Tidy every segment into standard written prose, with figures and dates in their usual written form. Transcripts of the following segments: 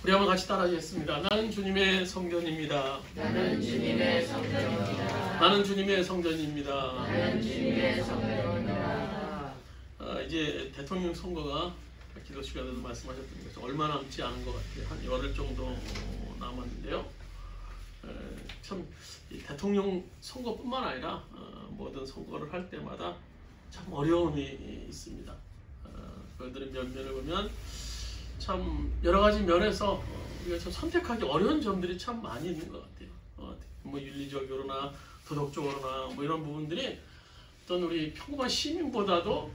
우리 한번 같이 따라하겠습니다. 나는 주님의 성전입니다. 나는 주님의 성전입니다. 나는 주님의 성전입니다. 나는 주님의 성전입니다. 이제 대통령 선거가 기도 시간에도 말씀하셨던 것처럼 얼마 남지 않은 것 같아요. 한 열흘 정도 남았는데요. 참 이 대통령 선거뿐만 아니라 모든 선거를 할 때마다 참 어려움이 있습니다. 그들의 면면을 보면 참 여러 가지 면에서 우리가 참 선택하기 어려운 점들이 참 많이 있는 것 같아요. 뭐 윤리적으로나 도덕적으로나 뭐 이런 부분들이 어떤 우리 평범한 시민보다도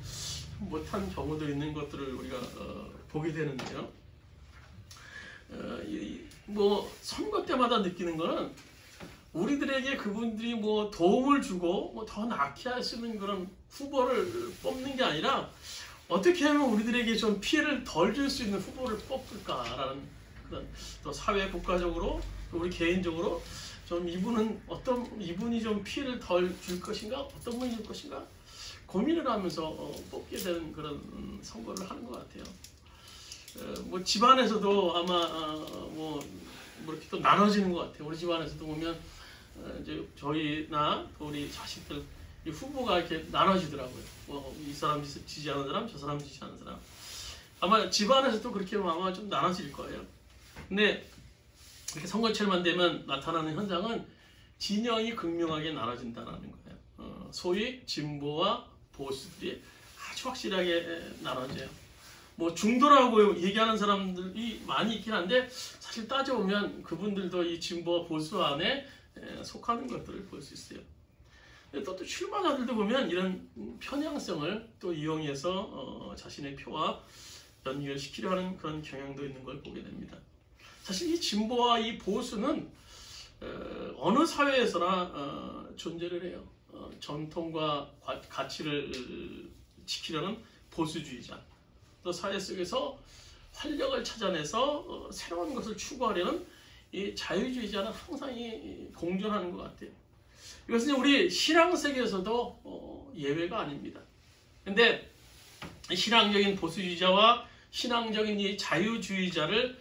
못한 경우도 있는 것들을 우리가 보게 되는데요. 뭐 선거 때마다 느끼는 거는 우리들에게 그분들이 뭐 도움을 주고 뭐 더 낫게 할 수 있는 그런 후보를 뽑는 게 아니라 어떻게 하면 우리들에게 좀 피해를 덜 줄 수 있는 후보를 뽑을까라는 그런 또 사회 국가적으로 또 우리 개인적으로 좀 이분이 좀 피해를 덜 줄 것인가 어떤 분이 줄 것인가 고민을 하면서 뽑게 되는 그런 선거를 하는 것 같아요. 뭐 집안에서도 아마 뭐 이렇게 또 나눠지는 것 같아요. 우리 집안에서도 보면 이제 저희나 우리 자식들 이 후보가 이렇게 나눠지더라고요. 뭐 이 사람 지지하는 사람, 저 사람 지지하는 사람. 아마 집안에서도 그렇게 아마 좀 나눠질 거예요. 근데 이렇게 선거철만 되면 나타나는 현상은 진영이 극명하게 나눠진다는 거예요. 소위 진보와 보수들이 아주 확실하게 나눠져요. 뭐 중도라고 얘기하는 사람들이 많이 있긴 한데 사실 따져보면 그분들도 이 진보와 보수 안에 속하는 것들을 볼 수 있어요. 또 출마자들도 보면 이런 편향성을 또 이용해서 자신의 표와 연결시키려 하는 그런 경향도 있는 걸 보게 됩니다. 사실 이 진보와 이 보수는 어느 사회에서나 존재를 해요. 전통과 가치를 지키려는 보수주의자, 또 사회 속에서 활력을 찾아내서 새로운 것을 추구하려는 이 자유주의자는 항상 공존하는 것 같아요. 이것은 우리 신앙 세계에서도 예외가 아닙니다. 그런데 신앙적인 보수주의자와 신앙적인 이 자유주의자를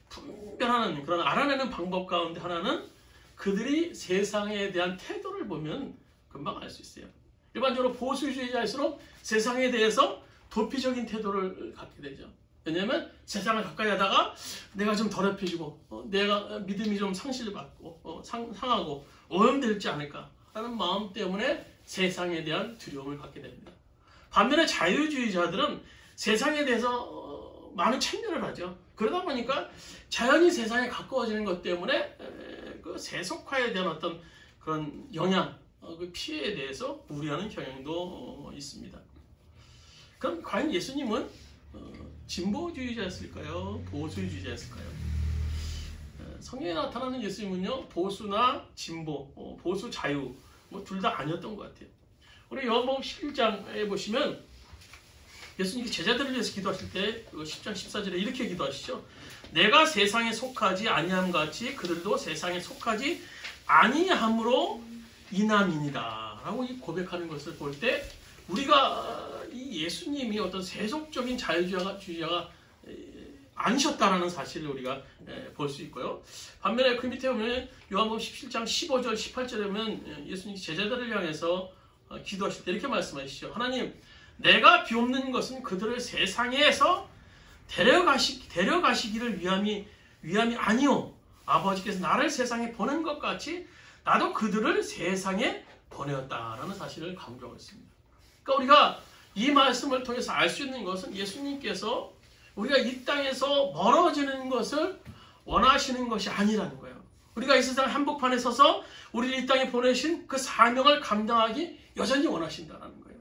분별하는 그런 알아내는 방법 가운데 하나는 그들이 세상에 대한 태도를 보면 금방 알 수 있어요. 일반적으로 보수주의자일수록 세상에 대해서 도피적인 태도를 갖게 되죠. 왜냐하면 세상을 가까이 하다가 내가 좀 더럽혀지고 내가 믿음이 좀 상실받고 상하고 오염될지 않을까 하는 마음 때문에 세상에 대한 두려움을 갖게 됩니다. 반면에 자유주의자들은 세상에 대해서 많은 참여를 하죠. 그러다 보니까 자연히 세상에 가까워지는 것 때문에 그 세속화에 대한 어떤 그런 영향, 그 피해에 대해서 우려하는 경향도 있습니다. 그럼 과연 예수님은 진보주의자였을까요? 보수주의자였을까요? 성경에 나타나는 예수님은요, 보수나 진보, 보수 자유, 뭐 둘 다 아니었던 것 같아요. 우리 요한복음 11장에 보시면 예수님이 제자들을 위해서 기도하실 때 10장 14절에 이렇게 기도하시죠. 내가 세상에 속하지 아니함 같이 그들도 세상에 속하지 아니함으로 이남이니라 라고 고백하는 것을 볼 때 우리가 이 예수님이 어떤 세속적인 자유주의자가 아니셨다라는 사실을 우리가 볼 수 있고요. 반면에 그 밑에 보면 요한복음 17장 15절 18절에 보면 예수님이 제자들을 향해서 기도하실 때 이렇게 말씀하시죠. 하나님, 내가 비옵는 것은 그들을 세상에서 데려가시기를 위함이 아니오. 아버지께서 나를 세상에 보낸 것 같이 나도 그들을 세상에 보내었다라는 사실을 강조하고 있습니다. 그러니까 우리가 이 말씀을 통해서 알 수 있는 것은 예수님께서 우리가 이 땅에서 멀어지는 것을 원하시는 것이 아니라는 거예요. 우리가 이 세상 한복판에 서서 우리를 이 땅에 보내신 그 사명을 감당하기 여전히 원하신다는 거예요.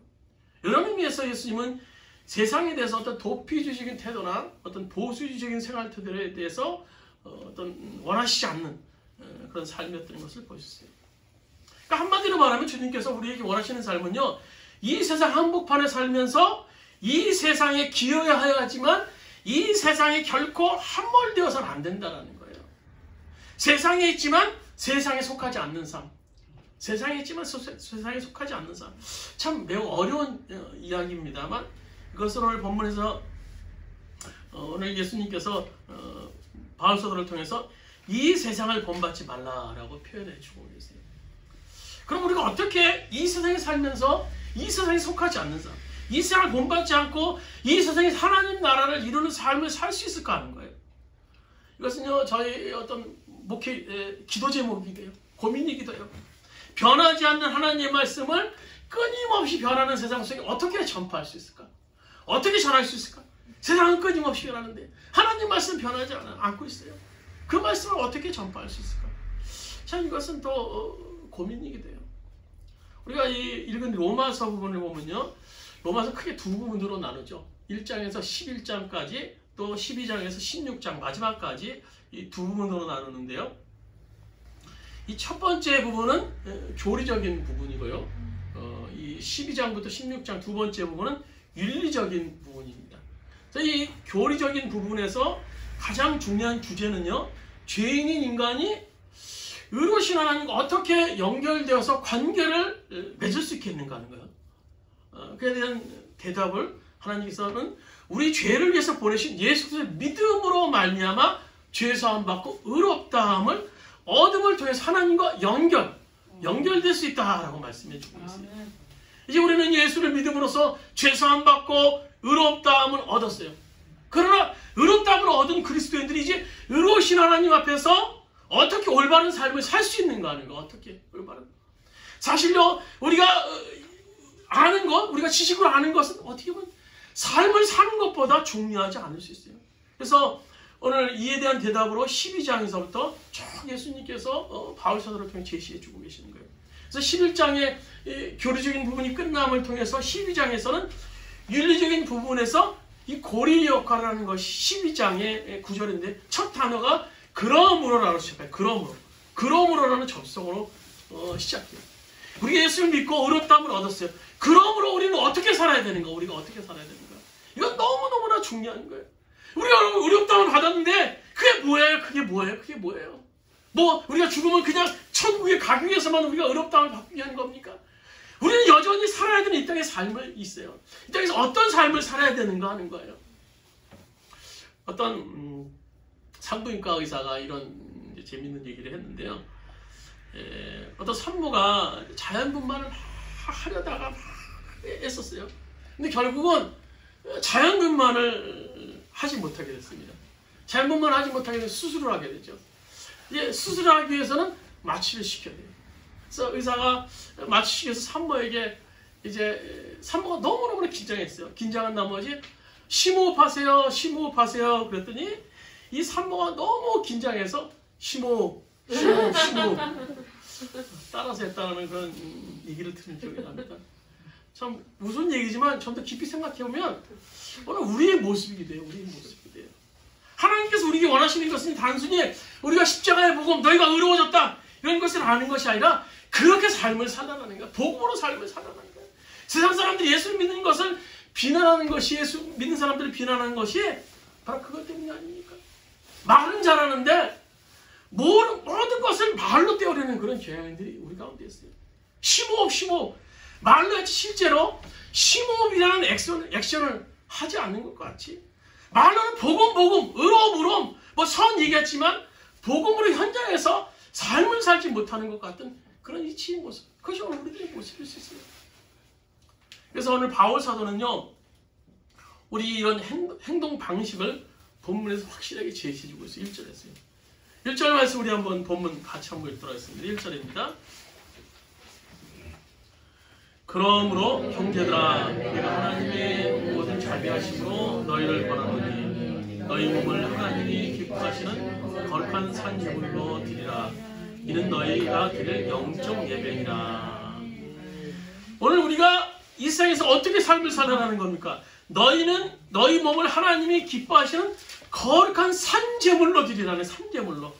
이런 의미에서 예수님은 세상에 대해서 어떤 도피주의적인 태도나 어떤 보수주의적인 생활 태도에 대해서 어떤 원하시지 않는 그런 삶이었던 것을 보셨어요. 그러니까 한마디로 말하면 주님께서 우리에게 원하시는 삶은요, 이 세상 한복판에 살면서 이 세상에 기여해야 하지만 이 세상에 결코 함몰되어서는 안 된다는 거예요. 세상에 있지만 세상에 속하지 않는 삶. 세상에 있지만 세상에 속하지 않는 삶. 참 매우 어려운 이야기입니다만 이것을 오늘 본문에서 오늘 예수님께서 바울 사도를 통해서 이 세상을 본받지 말라라고 표현해 주고 계세요. 그럼 우리가 어떻게 이 세상에 살면서 이 세상에 속하지 않는 사람, 이 세상을 본받지 않고 이 세상에 하나님 나라를 이루는 삶을 살 수 있을까 하는 거예요. 이것은요, 저희 어떤 목회 기도 제목이 돼요. 고민이기도 해요. 변하지 않는 하나님의 말씀을 끊임없이 변하는 세상 속에 어떻게 전파할 수 있을까? 어떻게 전할 수 있을까? 세상은 끊임없이 변하는데 하나님 말씀 변하지 않고 있어요. 그 말씀을 어떻게 전파할 수 있을까? 참 이것은 또 고민이기도 해요. 우리가 이 읽은 로마서 부분을 보면요, 로마서 크게 두 부분으로 나누죠. 1장에서 11장까지 또 12장에서 16장 마지막까지 이 두 부분으로 나누는데요. 이 첫 번째 부분은 교리적인 부분이고요. 이 12장부터 16장 두 번째 부분은 윤리적인 부분입니다. 이 교리적인 부분에서 가장 중요한 주제는요, 죄인인 인간이 의로우신 하나님과 어떻게 연결되어서 관계를 맺을 수 있겠는가 하는 거예요. 그에 대한 대답을 하나님께서는 우리 죄를 위해서 보내신 예수 그리스도의 믿음으로 말미암아 죄 사함 받고 의롭다함을 얻음을 통해서 하나님과 연결될 수 있다라고 말씀해 주고 있어요. 이제 우리는 예수를 믿음으로써 죄 사함 받고 의롭다함을 얻었어요. 그러나 의롭다함을 얻은 그리스도인들이 이제 의로우신 하나님 앞에서 어떻게 올바른 삶을 살 수 있는가 하는 거, 어떻게 올바른. 사실요, 우리가 아는 것, 우리가 지식으로 아는 것은 어떻게 보면 삶을 사는 것보다 중요하지 않을 수 있어요. 그래서 오늘 이에 대한 대답으로 12장에서부터 쭉 예수님께서 바울 사도를 통해 제시해 주고 계시는 거예요. 그래서 11장의 교리적인 부분이 끝남을 통해서 12장에서는 윤리적인 부분에서 이 고리 역할을 하는 것이 12장의 구절인데 첫 단어가 그러므로라고 시작해요. 그러므로라는 접속으로 시작해요. 우리가 예수를 믿고 의롭다함을 얻었어요. 그러므로 우리는 어떻게 살아야 되는가? 우리가 어떻게 살아야 되는가? 이건 너무너무나 중요한 거예요. 우리가 의롭다함을 받았는데 그게 뭐예요? 뭐 우리가 죽으면 그냥 천국에 가기 위해서만 우리가 의롭다함을 받기 위한 겁니까? 우리는 여전히 살아야 되는 이 땅의 삶을 있어요. 이 땅에서 어떤 삶을 살아야 되는가 하는 거예요. 어떤 산부인과 의사가 이런 재밌는 얘기를 했는데요. 어떤 산모가 자연분만을 하려다가 막 애썼어요. 근데 결국은 자연분만을 하지 못하게 됐습니다. 자연분만을 하지 못하게 돼서 수술을 하게 되죠. 이제 수술을 하기 위해서는 마취를 시켜야 돼요. 그래서 의사가 마취시켜서 산모에게 이제 산모가 너무너무 긴장했어요. 긴장한 나머지 심호흡하세요. 그랬더니 이 산모가 너무 긴장해서 심호흡 따라서 했다는 그런 얘기를 들은 기억이 납니다. 참 무슨 얘기지만 좀 더 깊이 생각해보면 오늘 우리의 모습이 돼요. 하나님께서 우리에게 원하시는 것은 단순히 우리가 십자가의 복음, 너희가 의로워졌다 이런 것을 아는 것이 아니라 그렇게 삶을 살아가는 거야. 복음으로 삶을 살아가는 거야. 세상 사람들이 예수를 믿는 것을 비난하는 것이, 예수 믿는 사람들을 비난하는 것이 바로 그것 때문이 아닙니까? 말은 잘하는데 모든 것을 말로 떼어내는 그런 경향들이 우리 가운데 있어요. 심호흡. 말로 했지 실제로 심호흡이라는 액션을 하지 않는 것 같지. 말로는 복음, 의로움, 뭐 선 얘기했지만 복음으로 현장에서 삶을 살지 못하는 것 같은 그런 이치의 모습. 그것이 오늘 우리들의 모습일 수 있어요. 그래서 오늘 바울 사도는요, 우리 이런 행동 방식을 본문에서 확실하게 제시해주고 있어요. 1절에서요. 1절 말씀 우리 한번 본문 같이 한번 읽도록 하겠습니다. 1절입니다. 그러므로 형제들아, 내가 하나님의 모든 자비하심으로 너희를 권하노니 너희 몸을 하나님이 기뻐하시는 거룩한 산제물로 드리라. 이는 너희가 드릴 영적 예배니라. 오늘 우리가 이 세상에서 어떻게 삶을 살아가는 겁니까? 너희는 너희 몸을 하나님이 기뻐하시는 거룩한 산제물로 드리라는, 산제물로.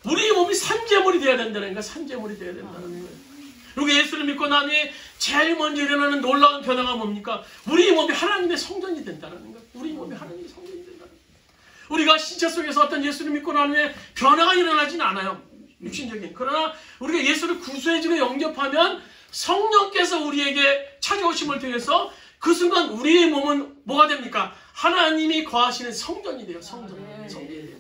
우리 몸이 산제물이 되어야 된다는 거야. 산제물이 되어야 된다는 거예요. 그리고 예수를 믿고 난 후에 제일 먼저 일어나는 놀라운 변화가 뭡니까? 우리 몸이 하나님의 성전이 된다는 거예요. 우리 몸이 하나님의 성전이 된다는 거예요. 우리가 신체 속에서 어떤 예수를 믿고 난 후에 변화가 일어나지는 않아요. 육신적인. 그러나 우리가 예수를 구수해지고 영접하면 성령께서 우리에게 찾아오심을 통해서 그 순간 우리의 몸은 뭐가 됩니까? 하나님이 거하시는 성전이 돼요. 성전이 돼요.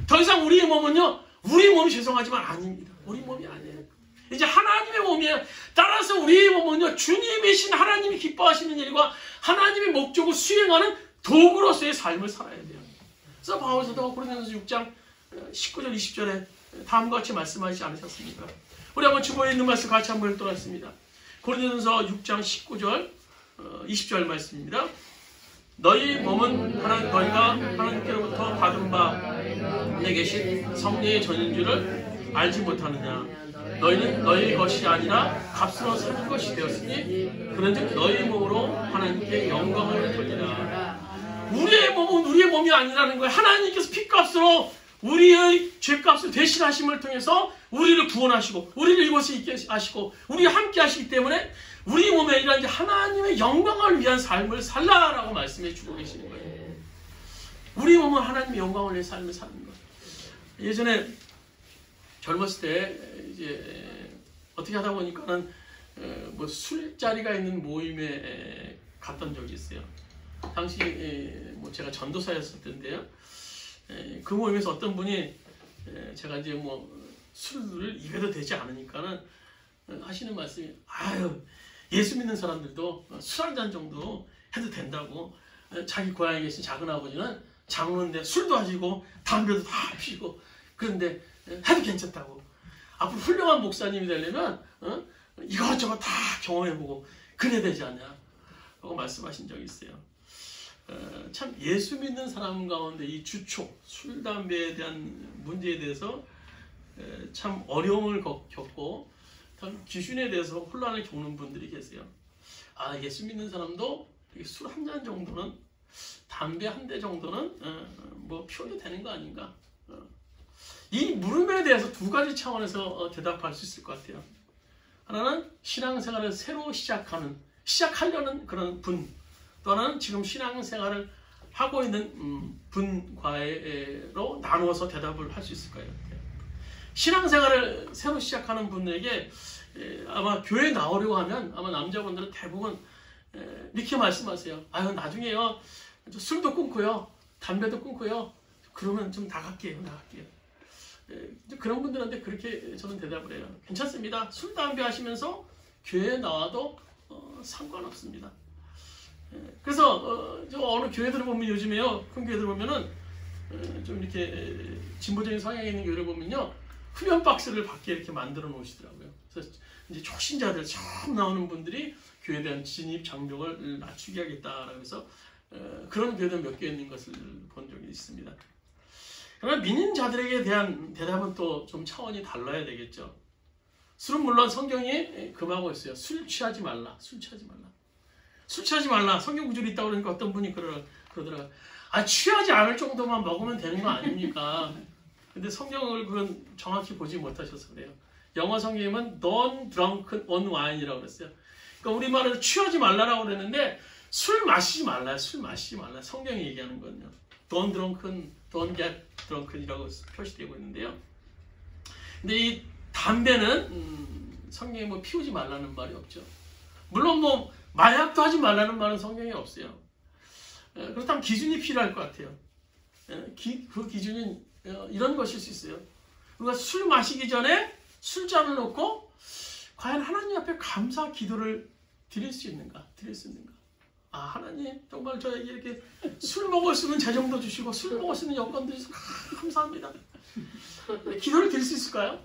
더 더 이상 우리의 몸은요, 우리 몸이 죄송하지만 아닙니다. 우리 몸이 아니에요. 이제 하나님의 몸이에요. 따라서 우리의 몸은요, 주님이신 하나님이 기뻐하시는 일과 하나님의 목적을 수행하는 도구로서의 삶을 살아야 돼요. 그래서 바울 사도가 고린도전서 6장 19절 20절에 다음과 같이 말씀하시지 않으셨습니까? 우리 한번 주보에 있는 말씀 같이 한번 읽도록하겠습니다. 고린도전서 6장 19절 20절 말씀입니다. 너희 몸은 너희가 하나님께로부터 받은 바 내 계신 성령의 전인 줄을 알지 못하느냐. 너희는 너희 것이 아니라 값으로 산 것이 되었으니 그런즉 너희 몸으로 하나님께 영광을 돌리라. 우리의 몸은 우리의 몸이 아니라는 거예요. 하나님께서 피값으로 우리의 죄값을 대신하심을 통해서 우리를 구원하시고 우리를 이곳에 있게 하시고 우리와 함께 하시기 때문에 우리 몸에 아니라 이제 하나님의 영광을 위한 삶을 살라라고 말씀해 주고 계시는 거예요. 우리 몸은 하나님의 영광을 위한 삶을 사는 거예요. 예전에 젊었을 때 이제 어떻게 하다 보니까는 뭐 술자리가 있는 모임에 갔던 적이 있어요. 당시 뭐 제가 전도사였을 때인데요. 그 모임에서 어떤 분이 제가 이제 뭐 술을 입에도 되지 않으니까는 하시는 말씀이, 아유, 예수 믿는 사람들도 술 한 잔 정도 해도 된다고. 자기 고향에 계신 작은 아버지는 장로인데 술도 하시고 담배도 다 피시고 그런데 해도 괜찮다고. 앞으로 훌륭한 목사님이 되려면 이것저것 다 경험해보고 그래야 되지 않냐 라고 말씀하신 적이 있어요. 참 예수 믿는 사람 가운데 이 주초, 술, 담배에 대한 문제에 대해서 참 어려움을 겪고 참 기준에 대해서 혼란을 겪는 분들이 계세요. 아, 예수 믿는 사람도 술 한 잔 정도는, 담배 한 대 정도는 뭐 피워도 되는 거 아닌가? 이 물음에 대해서 두 가지 차원에서 대답할 수 있을 것 같아요. 하나는 신앙생활을 새로 시작하려는 그런 분, 또 하나는 지금 신앙생활을 하고 있는 분과로 나누어서 대답을 할 수 있을 거예요. 신앙생활을 새로 시작하는 분에게 아마 교회에 나오려고 하면 아마 남자분들은 대부분 이렇게 말씀하세요. 아유, 나중에요, 술도 끊고요, 담배도 끊고요, 그러면 좀 나갈게요. 그런 분들한테 그렇게 저는 대답을 해요. 괜찮습니다. 술, 담배 하시면서 교회에 나와도 상관없습니다. 그래서 어느 교회들을 보면 요즘에요, 큰 교회들 보면은 좀 이렇게 진보적인 성향이 있는 교회를 보면요, 흡연 박스를 밖에 이렇게 만들어 놓으시더라고요. 그래서 이제 초신자들 처음 나오는 분들이 교회에 대한 진입 장벽을 낮추게 하겠다라고 해서 그런 교회들 몇 개 있는 것을 본 적이 있습니다. 그러나 믿는 자들에게 대한 대답은 또 좀 차원이 달라야 되겠죠. 술은 물론 성경이 금하고 있어요. 술 취하지 말라. 술 취하지 말라. 성경 구절이 있다고 그러니까 어떤 분이 그러더라고요. 아, 취하지 않을 정도만 먹으면 되는 거 아닙니까? 근데 성경을 그건 정확히 보지 못하셔서 그래요. 영어 성경은 don't drunk on wine이라고 그랬어요. 그러니까 우리말로 취하지 말라라고 그랬는데 술 마시지 말라요. 성경이 얘기하는 건요. don't get drunken이라고 표시되고 있는데요. 근데 이 담배는 성경에 뭐 피우지 말라는 말이 없죠. 물론 뭐 마약도 하지 말라는 말은 성경에 없어요. 그렇다면 기준이 필요할 것 같아요. 그 기준은 이런 것일 수 있어요. 우리가 술 마시기 전에 술잔을 놓고 과연 하나님 앞에 감사 기도를 드릴 수 있는가? 아, 하나님 정말 저에게 이렇게 술 먹을 수 있는 재정도 주시고 술 먹을 수 있는 여건도 주시고 감사합니다. 기도를 드릴 수 있을까요?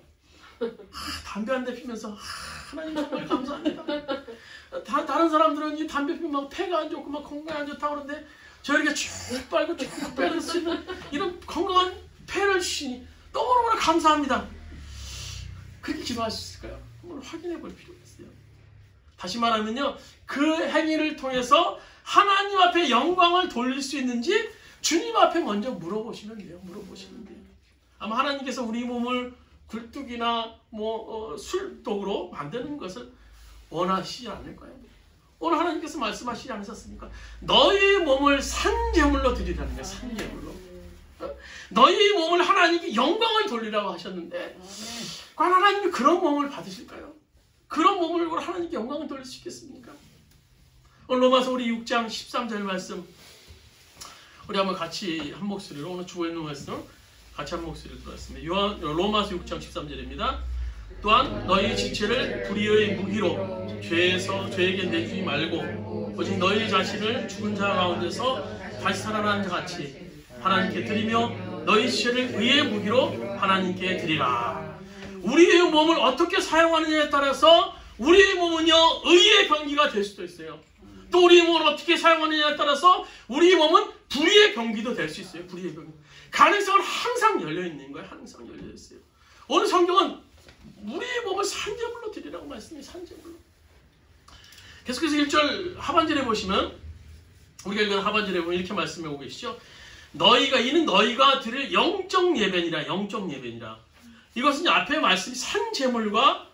담배 한 대 피면서 하나님 정말 감사합니다. 다른 사람들은 이 담배 피면 막 폐가 안 좋고 막 건강에 안 좋다고 그러는데 저에게 쭉 빨고 쭉 빼는 수 있는 이런 건강한 폐를 주시니 너무너무 감사합니다. 그렇게 기도할 수 있을까요? 한번 확인해 볼 필요가 있어요. 다시 말하면요, 그 행위를 통해서 하나님 앞에 영광을 돌릴 수 있는지 주님 앞에 먼저 물어보시면 돼요. 아마 하나님께서 우리 몸을 굴뚝이나 술독으로 만드는 것을 원하시지 않을 거예요. 오늘 하나님께서 말씀하시지 않으셨습니까? 너희 몸을 산제물로 드리라는 거예요. 산제물로. 너희 몸을 하나님께 영광을 돌리라고 하셨는데 과연 하나님이 그런 몸을 받으실까요? 그런 몸을 하나님께 영광을 돌릴 수 있겠습니까? 오늘 로마서 우리 6장 13절 말씀 우리 한번 같이 한 목소리로 오늘 주고 있는 말씀 같이 한 목소리를 들었습니다. 로마서 6장 13절입니다. 또한 너희 지체를 불의의 무기로 죄에게 내주지 말고 오직 너희 자신을 죽은 자 가운데서 다시 살아난 자 같이 하나님께 드리며 너희 지체를 의의 무기로 하나님께 드리라. 우리의 몸을 어떻게 사용하느냐에 따라서 우리의 몸은요 의의 병기가 될 수도 있어요. 또 우리의 몸을 어떻게 사용하느냐에 따라서 우리의 몸은 불의의 병기도 될 수 있어요. 불의의 병기. 가능성은 항상 열려있는 거예요. 항상 열려있어요. 오늘 성경은 우리의 몸을 산제물로 드리라고 말씀해요. 산제물로. 계속해서 1절 하반절에 보시면 우리가 읽은 하반절에 보면 이렇게 말씀하고 계시죠. 이는 너희가 드릴 영적 예배니라. 영적 예배니라. 이것은 앞에 말씀이 산제물과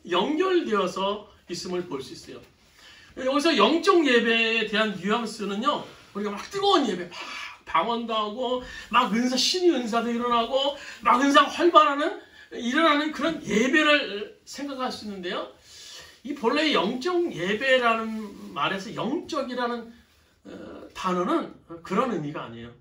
연결되어서 있음을 볼 수 있어요. 여기서 영적 예배에 대한 뉘앙스는요, 우리가 막 뜨거운 예배, 막 방언도 하고, 막 신의 은사도 일어나고, 막 은사가 일어나는 그런 예배를 생각할 수 있는데요. 이 본래 영적 예배라는 말에서 영적이라는 단어는 그런 의미가 아니에요.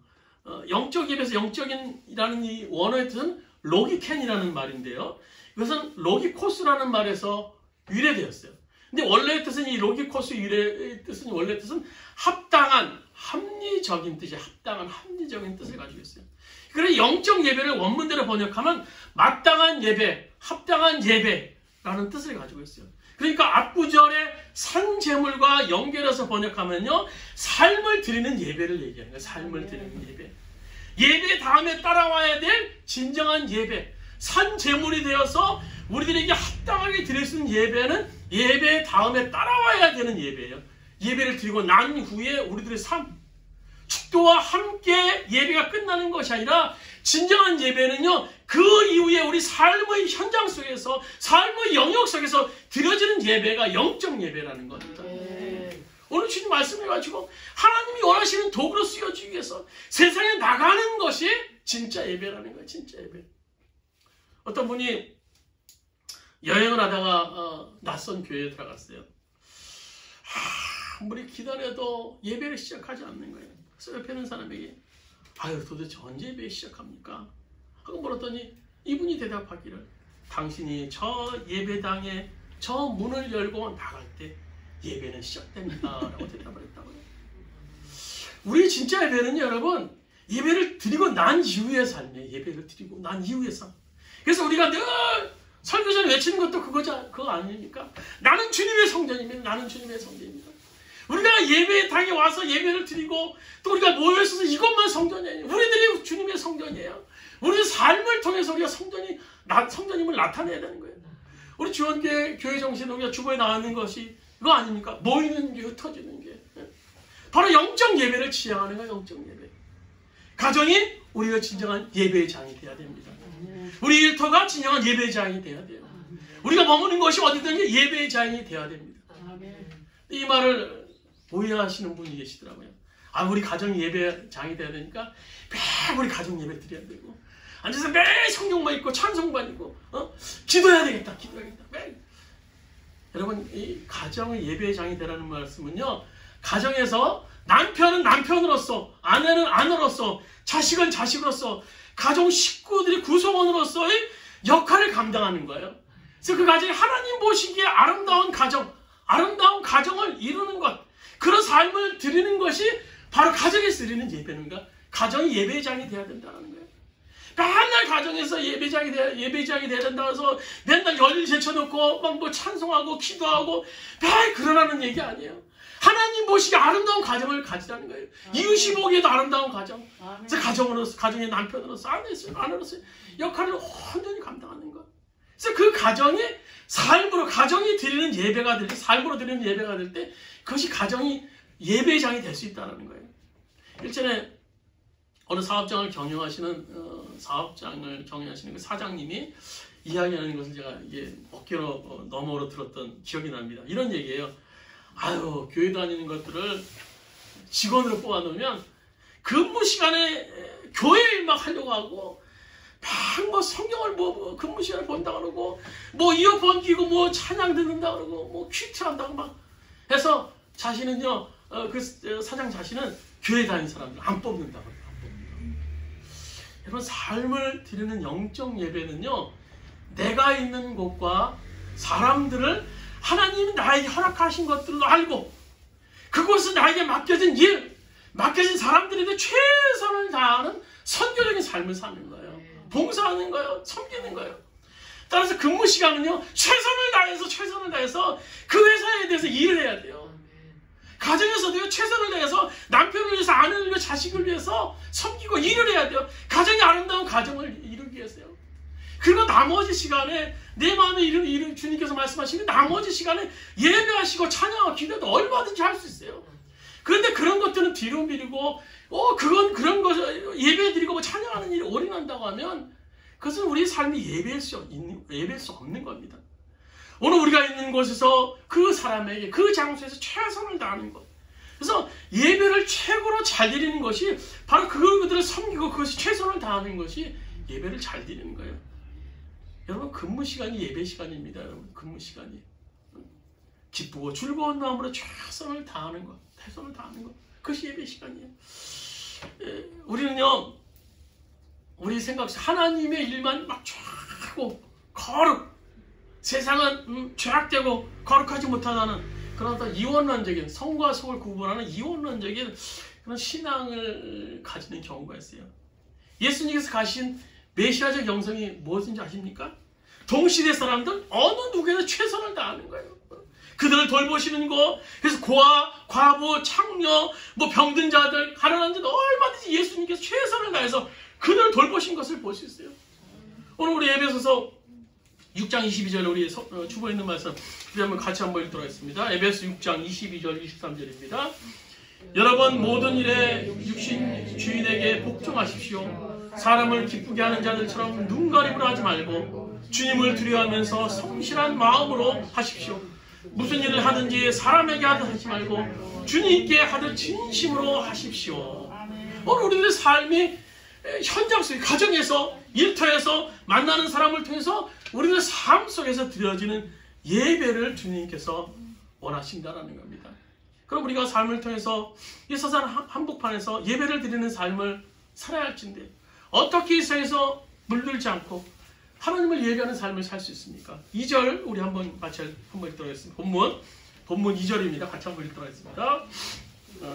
영적 예배에서 영적인이라는 이 원어의 뜻은 로기켄이라는 말인데요. 이것은 로기코스라는 말에서 유래되었어요. 근데 원래의 뜻은 이 로기코스 유래의 뜻은 원래 뜻은 합당한 합리적인 뜻이 합당한 합리적인 뜻을 가지고 있어요. 그래서 영적 예배를 원문대로 번역하면 마땅한 예배, 합당한 예배라는 뜻을 가지고 있어요. 그러니까 앞구절에 산제물과 연결해서 번역하면요, 삶을 드리는 예배를 얘기하는 거예요. 삶을 드리는 예배. 예배 다음에 따라와야 될 진정한 예배. 산제물이 되어서 우리들에게 합당하게 드릴 수 있는 예배는 예배 다음에 따라와야 되는 예배예요. 예배를 드리고 난 후에 우리들의 삶, 축도와 함께 예배가 끝나는 것이 아니라 진정한 예배는요, 그 이후에 우리 삶의 현장 속에서, 삶의 영역 속에서 드려지는 예배가 영적 예배라는 겁니다. 오늘 주님 말씀해가지고 하나님이 원하시는 도구로 쓰여지기 위해서 세상에 나가는 것이 진짜 예배라는 거예요. 진짜 예배. 어떤 분이 여행을 하다가 낯선 교회에 들어갔어요. 아무리 기다려도 예배를 시작하지 않는 거예요. 그래서 옆에 있는 사람에게 아유 도대체 언제 예배 시작합니까? 하고 물었더니 이분이 대답하기를 당신이 저 예배당에 저 문을 열고 나갈 때 예배는 시작됩니다 라고 대답을 했다고요. 우리 진짜 예배는요 여러분, 예배를 드리고 난 이후의 삶이에요. 예배를 드리고 난 이후의 삶. 그래서 우리가 늘 설교 전에 외치는 것도 그거 아닙니까? 나는 주님의 성전입니다. 나는 주님의 성전입니다. 우리가 예배당에 와서 예배를 드리고 또 우리가 모여있어서 이것만 성전이 아니에요. 우리들이 주님의 성전이에요. 우리의 삶을 통해서 우리가 성전임을 나타내야 되는 거예요. 우리 지원교회 교회 정신은 우리가 주보에 나왔는 것이 이거 아닙니까? 모이는 게 흩어지는 게 바로 영적 예배를 지향하는 거예요. 영적 예배. 가정이 우리가 진정한 예배의 장이 돼야 됩니다. 우리 일터가 진정한 예배의 장이 돼야 돼요. 우리가 머무는 것이 어디든지 예배의 장이 돼야 됩니다. 이 말을 오해하시는 분이 계시더라고요. 아, 우리 가정이 예배장이 돼야 되니까 매일 우리 가정 예배 드려야 되고 앉아서 매일 성경만 읽고 찬송만 읽고 기도해야 되겠다. 기도해야겠다. 매일. 여러분, 이 가정의 예배장이 되라는 말씀은요, 가정에서 남편은 남편으로서, 아내는 아내로서, 자식은 자식으로서, 가정 식구들이 구성원으로서의 역할을 감당하는 거예요. 그래서 그 가정이 하나님 보시기에 아름다운 가정을 이루는 것, 그런 삶을 드리는 것이 바로 가정에서 드리는 예배인가? 가정이 예배장이 돼야 된다는 거예요. 맨날 가정에서 예배장이 돼야 된다고 해서 맨날 열일 제쳐놓고 막 뭐 찬송하고 기도하고 매일 그러라는 얘기 아니에요. 하나님 보시기에 아름다운 가정을 가지라는 거예요. 이웃이 보기에도 아름다운 가정. 그래서 가정의 남편으로서 아내로서 역할을 온전히 감당하는 것. 그래서 그 가정이 삶으로, 가정이 드리는 예배가 될 때, 삶으로 드리는 예배가 될 때 그것이 가정이 예배장이 될 수 있다는 거예요. 일전에 어느 사업장을 경영하시는 그 사장님이 이야기하는 것을 제가 이게 어깨로 너머로 들었던 기억이 납니다. 이런 얘기예요. 아유, 교회 다니는 것들을 직원으로 뽑아놓으면 근무 시간에 교회 일만 하려고 하고 막 성경을 근무 시간에 본다 그러고 이어폰 끼고 찬양 듣는다 그러고 퀴트 한다고 막 해서 자신은요, 그 사장 자신은 교회 다니는 사람들 안 뽑는다고. 여러분, 삶을 드리는 영적 예배는요, 내가 있는 곳과 사람들을 하나님이 나에게 허락하신 것들로 알고, 그곳은 나에게 맡겨진 일, 맡겨진 사람들에게 최선을 다하는 선교적인 삶을 사는 거예요. 봉사하는 거예요. 섬기는 거예요. 따라서 근무 시간은요, 최선을 다해서 그 회사에 대해서 일을 해야 돼요. 가정에서도요, 최선을 다해서 남편을 위해서, 아내를 위해서, 자식을 위해서 섬기고 일을 해야 돼요. 가정이 아름다운 가정을 이루기 위해서요. 그리고 나머지 시간에 내 마음에 이런 주님께서 말씀하시는 나머지 시간에 예배하시고 찬양하고 기도도 얼마든지 할 수 있어요. 그런데 그런 것들은 뒤로 미루고 그런 거 예배드리고 찬양하는 일에 올인한다고 하면 그것은 우리 삶이 예배할 수 없는 겁니다. 오늘 우리가 있는 곳에서 그 사람에게 그 장소에서 최선을 다하는 것. 그래서 예배를 최고로 잘 드리는 것이 바로 그들을 섬기고 그것이 최선을 다하는 것이 예배를 잘 드리는 거예요. 여러분, 근무 시간이 예배 시간입니다. 여러분, 근무 시간이 기쁘고 즐거운 마음으로 최선을 다하는 것, 그것이 예배 시간이에요. 우리는요, 우리 생각에서 하나님의 일만 막 죄하고 거룩, 세상은 죄악되고 거룩하지 못하다는 그런 어떤 이원론적인, 성과 속을 구분하는 이원론적인 그런 신앙을 가지는 경우가 있어요. 예수님께서 가신 메시아적 영성이 무엇인지 아십니까? 동시대 사람들 어느 누구에도 최선을 다하는 거예요. 그들을 돌보시는 거, 그래서 고아, 과부, 창녀, 병든 자들, 가난한 자들 얼마든지 예수님께서 최선을 다해서 그들을 돌보신 것을 볼 수 있어요. 오늘 우리 에베소서 6장 22절 우리 주보에 있는 말씀 우리 한번 같이 한번 읽도록 하겠습니다. 에베소 6장 22절 23절입니다. 여러분 모든 일에 육신 주인에게 복종하십시오. 사람을 기쁘게 하는 자들처럼 눈가림으로 하지 말고 주님을 두려워하면서 성실한 마음으로 하십시오. 무슨 일을 하든지 사람에게 하듯 하지 말고 주님께 하듯 진심으로 하십시오. 오늘 우리들의 삶이 현장 속에, 가정에서, 일터에서, 만나는 사람을 통해서 우리들의 삶 속에서 드려지는 예배를 주님께서 원하신다는 겁니다. 그럼 우리가 삶을 통해서 이 세상 한복판에서 예배를 드리는 삶을 살아야 할진데 어떻게 이 세상에서 물들지 않고 하나님을 예배하는 삶을 살 수 있습니까? 2절 우리 같이 한번 읽도록 하겠습니다. 본문 2절입니다. 같이 한번 읽도록 하겠습니다.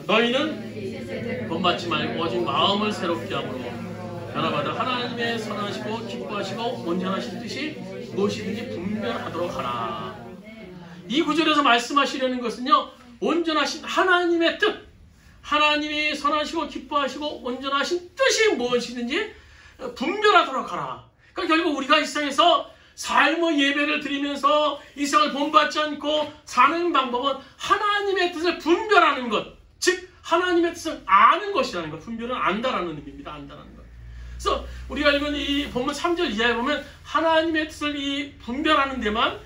너희는 본받지 말고 오직 마음을 새롭게 함으로 변화받아 하나님의 선하시고 기뻐하시고 온전하신 뜻이 무엇이든지 분별하도록 하라. 이 구절에서 말씀하시려는 것은요, 온전하신 하나님의 뜻, 하나님이 선하시고 기뻐하시고 온전하신 뜻이 무엇이든지 분별하도록 하라. 그러니까 결국 우리가 이 세상에서 삶의 예배를 드리면서 이 세상을 본받지 않고 사는 방법은 하나님의 뜻을 분별하는 것, 즉 하나님의 뜻을 아는 것이라는 것. 분별은 안다라는 의미입니다. 안다라는 것. 그래서 우리가 읽은 이 본문 3절 이하에 보면 하나님의 뜻을 이 분별하는 데만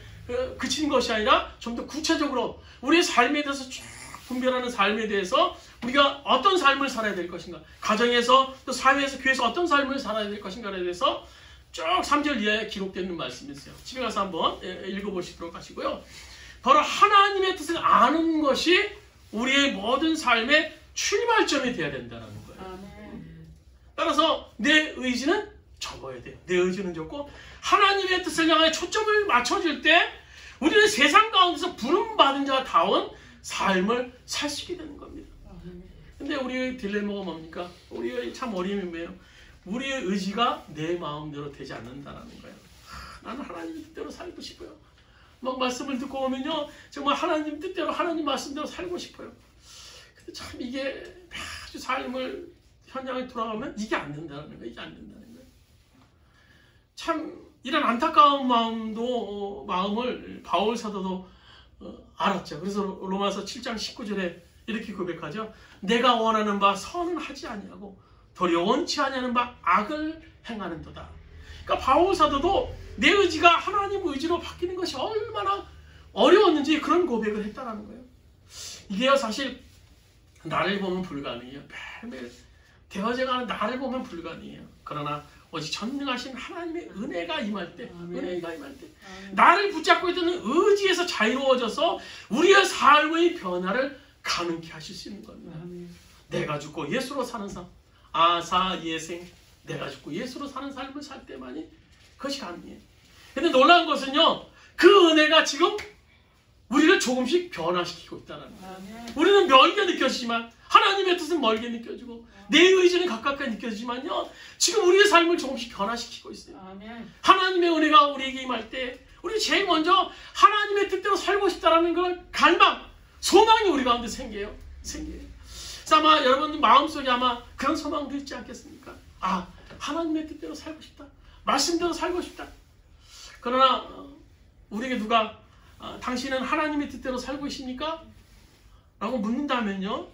그친 것이 아니라 좀 더 구체적으로 우리의 삶에 대해서 쭉 분별하는 삶에 대해서 우리가 어떤 삶을 살아야 될 것인가, 가정에서 또 사회에서 교회에서 어떤 삶을 살아야 될 것인가에 대해서 쭉 3절 이하에 기록되어 있는 말씀이 있어요. 집에 가서 한번 읽어보시도록 하시고요. 바로 하나님의 뜻을 아는 것이 우리의 모든 삶의 출발점이 되어야 된다는 거예요. 따라서 내 의지는 접어야 돼요. 내 의지는 접고 하나님의 뜻을 향해 초점을 맞춰줄 때 우리는 세상 가운데서 부름받은 자다운 삶을 살 수 있게 되는 겁니다. 근데 우리의 딜레마가 뭡니까? 우리의 참 어려움이 뭐예요? 우리의 의지가 내 마음대로 되지 않는다는 거예요. 나는 하나님 뜻대로 살고 싶어요. 막 말씀을 듣고 오면요, 정말 하나님 뜻대로, 하나님 말씀대로 살고 싶어요. 근데 참 이게 아주 삶을 현장에 돌아가면 이게 안 된다는 거예요. 이게 안 된다는 거예요. 참 이런 안타까운 마음을 바울 사도도 알았죠. 그래서 로마서 7장 19절에 이렇게 고백하죠. 내가 원하는 바 선은 하지 아니하고 도리어 원치 아니하는 바 악을 행하는도다. 그러니까 바울 사도도 내 의지가 하나님 의지로 바뀌는 것이 얼마나 어려웠는지 그런 고백을 했다는 거예요. 이게요, 사실 나를 보면 불가능해요. 매일매일 대화제가 하는 나를 보면 불가능해요. 그러나 오직 전능하신 하나님의 은혜가 임할 때, 나를 붙잡고 있는 의지에서 자유로워져서 우리의 삶의 변화를 가능케 하실 수 있는 겁니다. 내가 죽고 예수로 사는 삶, 아사 예생, 내가 죽고 예수로 사는 삶을 살 때만이 그것이 가능해요. 근데 놀라운 것은요, 그 은혜가 지금 우리를 조금씩 변화시키고 있다는 거예요. 우리는 멀게 느껴지지만 하나님의 뜻은 멀게 느껴지고 내 의지는 가깝게 느껴지지만요, 지금 우리의 삶을 조금씩 변화시키고 있어요. 하나님의 은혜가 우리에게 임할 때 우리 제일 먼저 하나님의 뜻대로 살고 싶다라는 그런 갈망, 소망이 우리 가운데 생겨요. 그래서 아마 여러분 마음속에 아마 그런 소망도 있지 않겠습니까? 아, 하나님의 뜻대로 살고 싶다. 말씀대로 살고 싶다. 그러나 우리에게 누가 당신은 하나님의 뜻대로 살고 있습니까? 라고 묻는다면요,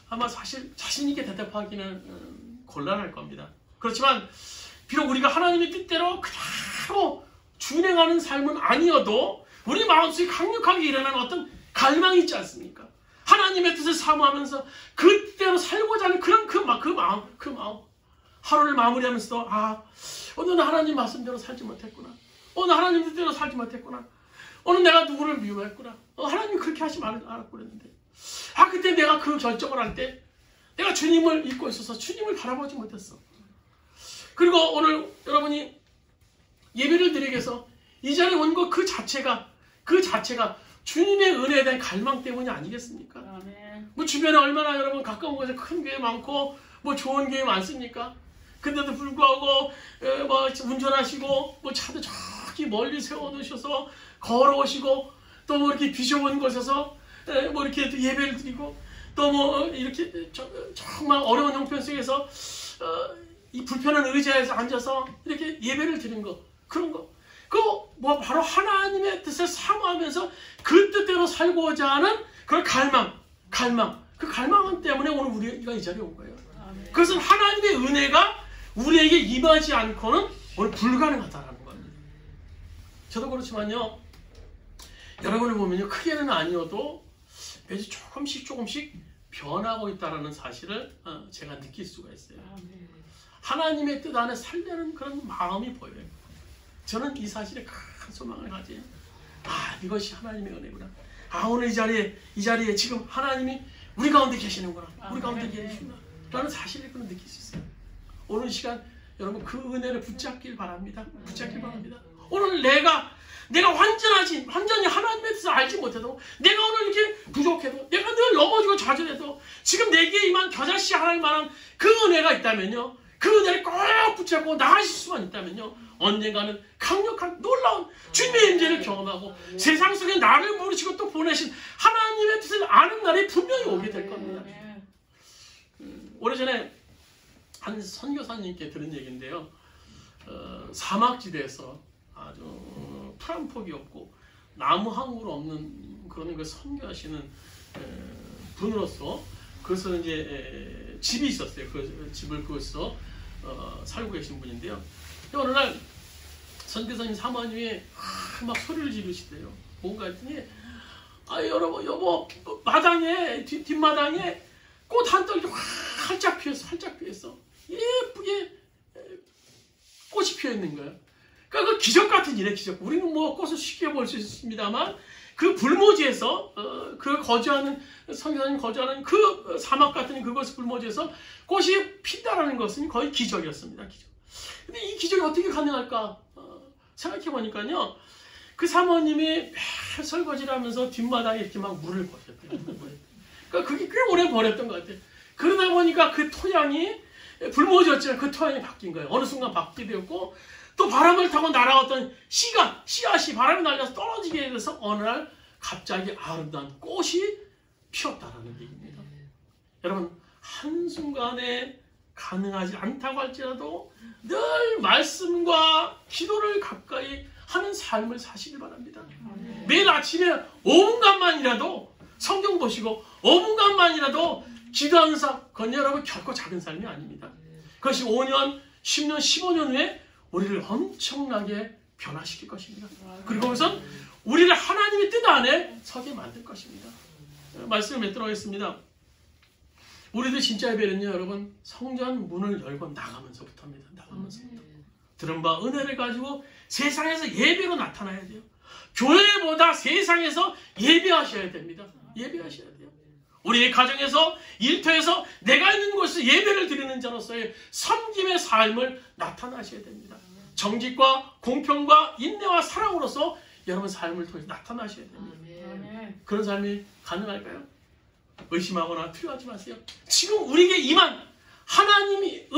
아마 사실 자신 있게 대답하기는 곤란할 겁니다. 그렇지만 비록 우리가 하나님의 뜻대로 그대로 준행하는 삶은 아니어도 우리 마음속에 강력하게 일어나는 어떤 갈망이 있지 않습니까? 하나님의 뜻을 사모하면서 그 뜻대로 살고자 하는 그런 그 마음. 하루를 마무리하면서도 오늘은 하나님 말씀대로 살지 못했구나. 오늘 하나님 뜻대로 살지 못했구나. 오늘 내가 누구를 미워했구나. 하나님이 그렇게 하지 않았고 그랬는데. 그때 내가 그 결정을 할 때 내가 주님을 잊고 있어서 주님을 바라보지 못했어. 그리고 오늘 여러분이 예배를 드리기 위해서 이 자리에 온 것 그 자체가 주님의 은혜에 대한 갈망 때문이 아니겠습니까? 뭐 주변에 얼마나 여러분 가까운 곳에 큰 교회 많고 뭐 좋은 교회 많습니까? 근데도 불구하고 뭐 운전하시고 뭐 차도 저기 멀리 세워두셔서 걸어오시고 또 뭐 이렇게 비좁은 곳에서 뭐 이렇게 예배를 드리고 또 뭐 이렇게 정말 어려운 형편 속에서 이 불편한 의자에서 앉아서 이렇게 예배를 드린 거, 그런 거, 그거 뭐 바로 하나님의 뜻을 사모하면서 그 뜻대로 살고자 하는 그런 갈망, 그 갈망 때문에 오늘 우리가 이 자리에 온 거예요. 그것은 하나님의 은혜가 우리에게 임하지 않고는 오늘 불가능하다라는 겁니다. 저도 그렇지만요, 여러분을 보면요, 크게는 아니어도 매주 조금씩 변하고 있다는 사실을 제가 느낄 수가 있어요. 하나님의 뜻 안에 살려는 그런 마음이 보여요. 저는 이 사실에 큰 소망을 가져요. 이것이 하나님의 은혜구나. 오늘 이 자리에 지금 하나님이 우리 가운데 계시는구나. 우리 가운데 계시구나. 라는 사실을 느낄 수 있어요. 오늘 시간 여러분 그 은혜를 붙잡길 바랍니다. 오늘 내가 완전히 하나님의 뜻을 알지 못해도, 내가 오늘 이렇게 부족해도, 내가 늘 넘어지고 좌절해도 지금 내게 임한 겨자씨 하나일 만한 그 은혜가 있다면요, 그 은혜를 꼭 붙잡고 나가실 수만 있다면요, 언젠가는 강력한 놀라운 주님의 임재를 경험하고 세상 속에 나를 부르시고 또 보내신 하나님의 뜻을 아는 날이 분명히 오게 될 겁니다. 오래전에 한 선교사님께 들은 얘기인데요, 사막지대에서 아주 풀 한 폭이 없고 나무 한 그루 없는 그런 걸 선교하시는 분으로서 그것은 이제 집이 있었어요. 그 집을 그것서 살고 계신 분인데요. 어느 날 선교사님 사모님이 막 소리를 지르시대요. 뭔가 했더니 여보 마당에 뒷마당에 꽃 한 떨기 활짝 피었어. 예쁘게 꽃이 피어 있는 거예요. 그러니까 그 기적 같은 일이에요, 기적. 우리는 뭐 꽃을 쉽게 볼 수 있습니다만 그 불모지에서 그 거주하는 선교사님 거주하는 그 사막 같은 그곳 불모지에서 꽃이 핀다라는 것은 거의 기적이었습니다. 기적. 근데 이 기적이 어떻게 가능할까 생각해 보니까요, 그 사모님이 매일 설거지를 하면서 뒷마당에 이렇게 막 물을 버렸대요. 그러니까 그게 꽤 오래 버렸던 것 같아요. 그러다 보니까 그 토양이 불모지였지만 그 토양이 바뀐 거예요. 어느 순간 바뀌게 되었고, 또 바람을 타고 날아왔던 씨앗이 바람이 날려서 떨어지게 돼서 어느 날 갑자기 아름다운 꽃이 피었다라는 얘기입니다. 여러분, 한순간에 가능하지 않다고 할지라도 늘 말씀과 기도를 가까이 하는 삶을 사시길 바랍니다. 매일 아침에 5분간만이라도 성경 보시고 5분간만이라도 기도하면서 건 여러분 결코 작은 삶이 아닙니다. 그것이 5년, 10년, 15년 후에 우리를 엄청나게 변화시킬 것입니다. 그리고 우선 우리를 하나님의 뜻 안에 서게 만들 것입니다. 말씀을 맺도록 하겠습니다. 우리들 진짜 예배는요, 여러분, 성전 문을 열고 나가면서부터입니다. 들은 바 은혜를 가지고 세상에서 예배로 나타나야 돼요. 교회보다 세상에서 예배하셔야 됩니다. 예배하셔야 돼요. 우리의 가정에서, 일터에서, 내가 있는 곳에서 예배를 드리는 자로서의 섬김의 삶을 나타나셔야 됩니다. 정직과 공평과 인내와 사랑으로서 여러분 삶을 통해서 나타나셔야 됩니다. 그런 삶이 가능할까요? 의심하거나 두려워하지 마세요. 지금 우리에게 임한 하나님이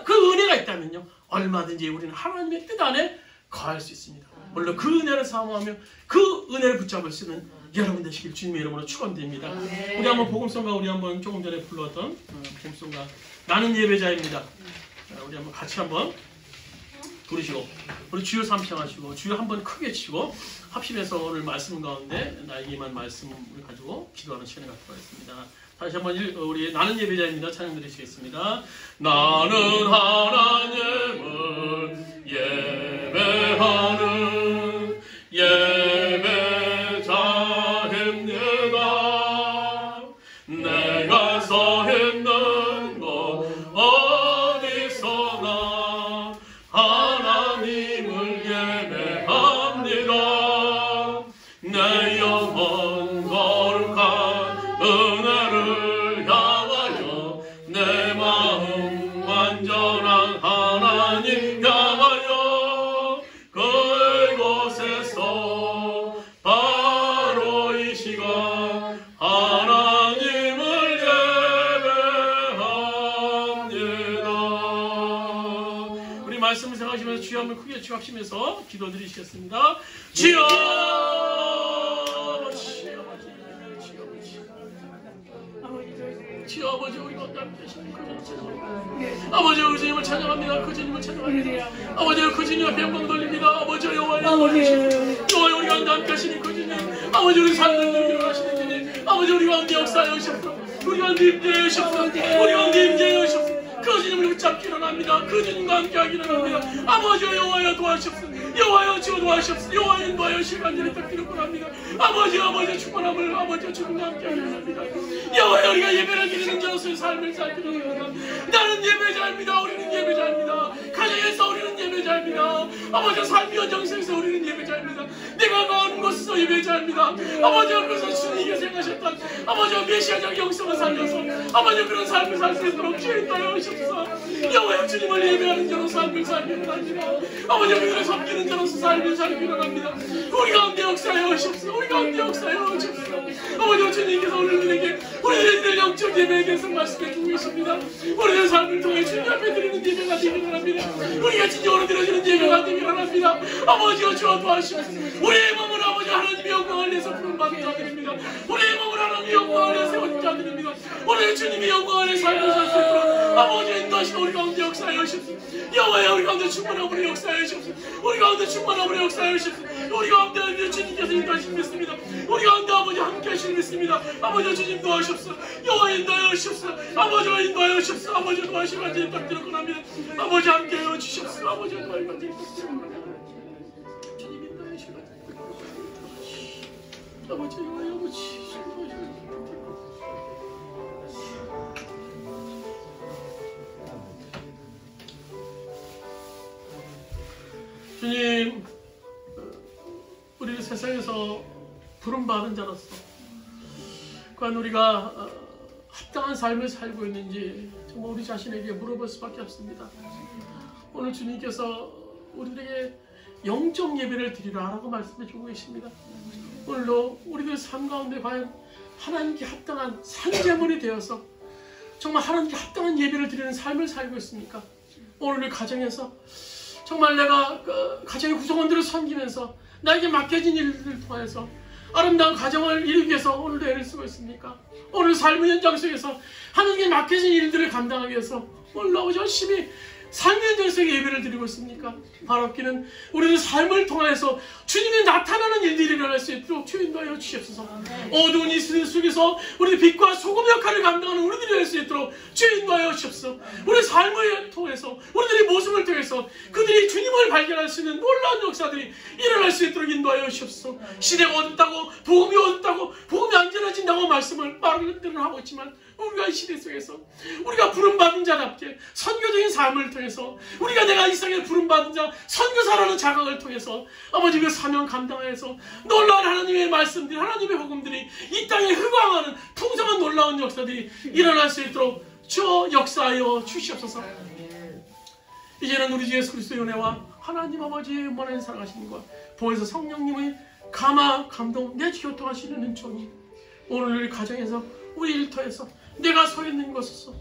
그 은혜가 있다면요, 얼마든지 우리는 하나님의 뜻 안에 거할 수 있습니다. 물론 그 은혜를 사모하며 그 은혜를 붙잡을 수 있는 여러분 되시길 주님의 이름으로 축원드립니다. 우리 한번 복음성가, 우리 한번 조금 전에 불렀던 복음성가 나는 예배자입니다. 우리 한번 같이 한번 부르시고, 우리 주여 삼창하시고, 주여 한번 크게 치고 합심해서 오늘 말씀 가운데 나에게만 말씀을 가지고 기도하는 시간을 갖도록 하겠습니다. 다시 한번 우리 나는 예배자입니다. 찬양 드리시겠습니다. 나는 하나님을 예배하는 예배자입니다. 내가 서 있는 곳 어디서나 하나님을 예배합니다. 내 영혼 거룩한 은혜를 향하여, 내 마음 완전한 하나님 향하여, 그곳에서 바로 이 시간 하나님을 예배합니다. 우리 말씀을 생각하시면서 주여 한번 크게 주합심해서 기도드리시겠습니다. 주여! 주여 아버지, 우리 가운데 함께 계시는 그 주님을 찬양합니다. 아버지, 그 주님을 찬양합니다. 그 주님을 찬양합니다. 아버지, 그 주님 앞에 영광 돌립니다. 아버지, 여호와여, 우리 가운데 함께 하시는 그 주님, 아버지, 우리 삶을 누리게 하시는 주님, 아버지, 우리 가운데 역사하여 주시옵소서. 우리 가운데 임재하여 주시옵소서. 우리 가운데 임재하여 주시옵소서. 그 주님을 붙잡기 원합니다. 그 주님과 함께 하기 원합니다. 아버지, 여호와여 도와주시옵소서. 여호와여 주여 도와주시옵소서. 여호와여 인도하여 시간들을 딱 원합니다. 아버지, 충만함을 아버지 주님과 함께 하기 원합니다. 여호와여, 우리가 예배를 드리는 자로서의 삶을 살기 원합니다. 나는 예배자입니다. 우리는 예배자입니다. 가정에서 우리는 예배자입니다. 아버지, 삶의 현장에서 우리는 예배자입니다. 내가 가는 곳에서 예배자입니다. 아버지, 그래서 주님이 생각하셨던 아버지 메시아적 영성을 살려서 아버지 그런 삶을 살 수 있도록 주인하여 주옵소서. 여호와여, 주님을 예배하는 자로 삶을 살기 원합니다. 아버지, 그들을 섬기는 자로서 삶을 살기 원합니다. 우리 가운데 역사하여 주옵소서. 우리 가운데 역사하여 주옵소서. 아버지, 주님께서 우리들에게 우리들 영적 예배에 대해서 말씀해 주고 계십니다. 우리의 삶을 통해 주님 앞에 드리는 예배가 되기 원합니다. 우리가 진정으로 드려지는 예배가 되기 원합니다. 아버지여, 주여 도와주시옵소서. 우리의 몸은 아버지 하나님의 영광을 내서 부름받은 자들입니다. 우리의 몸은 하나님의 영광을 내서 세워진 자들입니다. 우리의 주님의 영광을 삶을 살 수 있도록 아버지 인도하시고 우리 가운데 역사하여 주옵소서. 여호와여, 우리 가운데 충만함으로 역사하여 주옵소서. 우리 가운데 충만함으로 역사하여 주옵소서. 우리 가운데 주님께서 인도하시는 믿습니다. 우리 가운데 아버지 함께 하시는 믿습니다. 아버지, 주님 도와주옵소서. 여호와 인도하여 주옵소서. 아버지와 인도하여 주옵소서. 아버지 도와주시고 완전히 딱 들었건합니다. 아버지 함께하여 주시옵소서. 아버지 도와주시고 완전히 딱 들었건합니다. 주님 인도하여 주시고 아버지, 아버지 주님, 우리를 세상에서 부름받은 자로서 과연 우리가 합당한 삶을 살고 있는지 정말 우리 자신에게 물어볼 수밖에 없습니다. 오늘 주님께서 우리들에게 영적 예배를 드리라라고 말씀해 주고 계십니다. 오늘도 우리들 삶 가운데 과연 하나님께 합당한 산재물이 되어서 정말 하나님께 합당한 예배를 드리는 삶을 살고 있습니까? 오늘 가정에서 정말 내가 가정의 구성원들을 섬기면서 나에게 맡겨진 일들을 통해서 아름다운 가정을 이루기 위해서 오늘도 애를 쓰고 있습니까? 오늘 삶의 현장 속에서 하나님께 맡겨진 일들을 감당하기 위해서 오늘도 열심히 삶의 현장 속에 예배를 드리고 있습니까? 바랍기는 우리의 삶을 통해서 주님이 나타나는 일들이 일어날 수 있도록 주여 인도하여 주시옵소서. 어두운 이 세상 속에서 우리의 빛과 소금 역할을 감당하는 우리들이 될 수 있도록 주여 인도하여 주시옵소서. 우리의 삶을 통해서 우리들의 모습을 통해서 그들이 주님을 발견할 수 있는 놀라운 역사들이 일어날 수 있도록 인도하여 주시옵소서. 시대가 어둡다고 복음이 어둡다고 복음이 안 전해진다고 말씀을 빠르게 하고 있지만 우리가 이 시대 속에서 우리가 부름받은 자답게 선교적인 삶을 통해 통해서 우리가 내가 이 세상에 부름받은 자 선교사라는 자각을 통해서 아버지 그 사명 감당하여서 놀라운 하나님의 말씀들이 하나님의 복음들이 이 땅에 휘황하는 풍성한 놀라운 역사들이 일어날 수 있도록 주 역사하여 주시옵소서. 이제는 우리 주 예수 그리스도의 은혜와 하나님 아버지의 원하는 사랑하심과 보혜사 성령님의 감화 감동 내 교통하시는 은총이 오늘 우리 가정에서 우리 일터에서 내가 서 있는 곳에서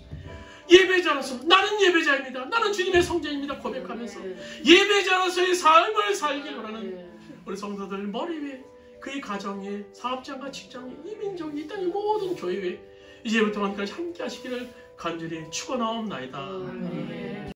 예배자로서 나는 예배자입니다. 나는 주님의 성전입니다. 고백하면서 예배자로서의 삶을 살길 원하는 우리 성도들 머리 위에 그의 가정에 사업장과 직장에 이 민족 이 땅의 모든 교회에 이제부터 만까지 함께 하시기를 간절히 축원하옵나이다.